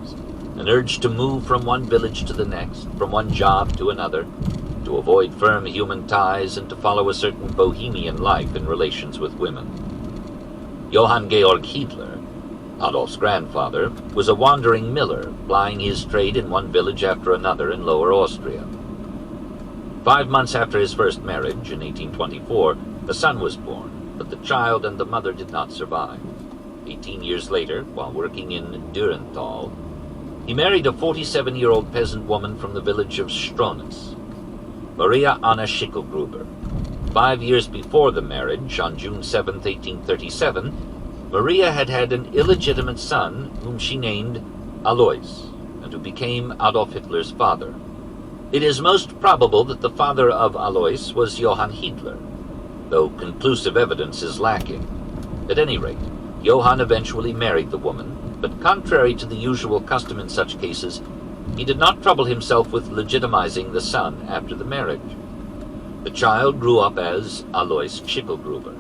lives, an urge to move from one village to the next, from one job to another, to avoid firm human ties and to follow a certain bohemian life in relations with women. Johann Georg Hiedler, Adolf's grandfather, was a wandering miller, plying his trade in one village after another in Lower Austria. 5 months after his first marriage, in 1824, a son was born, but the child and the mother did not survive. 18 years later, while working in Dürenthal, he married a 47-year-old peasant woman from the village of Stronitz, Maria Anna Schickelgruber. 5 years before the marriage, on June 7, 1837, Maria had had an illegitimate son whom she named Alois, and who became Adolf Hitler's father. It is most probable that the father of Alois was Johann Hiedler, though conclusive evidence is lacking. At any rate, Johann eventually married the woman, but contrary to the usual custom in such cases, he did not trouble himself with legitimizing the son after the marriage. The child grew up as Alois Schickelgruber.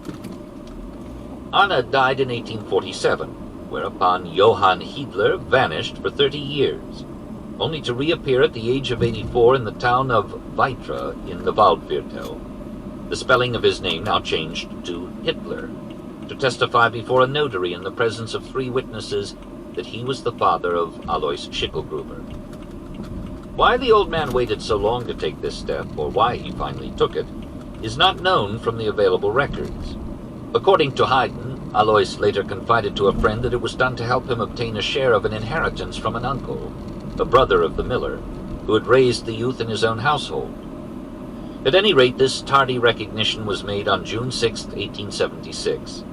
Anna died in 1847, whereupon Johann Hiedler vanished for 30 years, only to reappear at the age of 84 in the town of Weitra in the Waldviertel. The spelling of his name now changed to Hitler, to testify before a notary in the presence of 3 witnesses that he was the father of Alois Schickelgruber. Why the old man waited so long to take this step, or why he finally took it, is not known from the available records. According to Haydn, Alois later confided to a friend that it was done to help him obtain a share of an inheritance from an uncle, a brother of the miller, who had raised the youth in his own household. At any rate, this tardy recognition was made on June 6, 1876,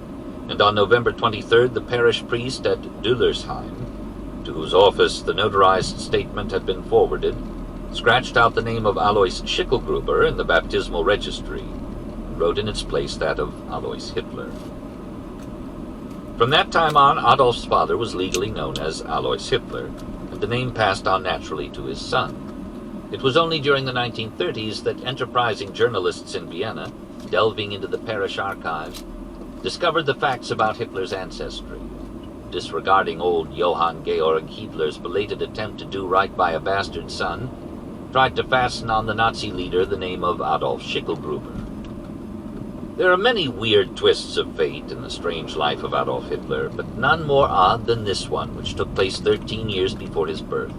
and on November 23rd, the parish priest at Düllersheim, to whose office the notarized statement had been forwarded, scratched out the name of Alois Schickelgruber in the baptismal registry, and wrote in its place that of Alois Hitler. From that time on, Adolf's father was legally known as Alois Hitler, and the name passed on naturally to his son. It was only during the 1930s that enterprising journalists in Vienna, delving into the parish archives, discovered the facts about Hitler's ancestry. Disregarding old Johann Georg Hiedler's belated attempt to do right by a bastard son, tried to fasten on the Nazi leader the name of Adolf Schickelgruber. There are many weird twists of fate in the strange life of Adolf Hitler, but none more odd than this one, which took place 13 years before his birth.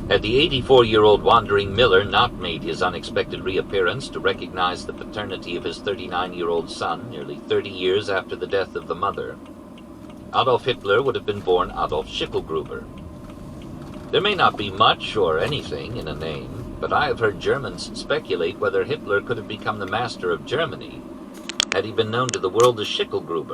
Had the 84-year-old wandering miller not made his unexpected reappearance to recognize the paternity of his 39-year-old son nearly 30 years after the death of the mother, Adolf Hitler would have been born Adolf Schickelgruber. There may not be much or anything in a name, but I have heard Germans speculate whether Hitler could have become the master of Germany had he been known to the world as Schickelgruber,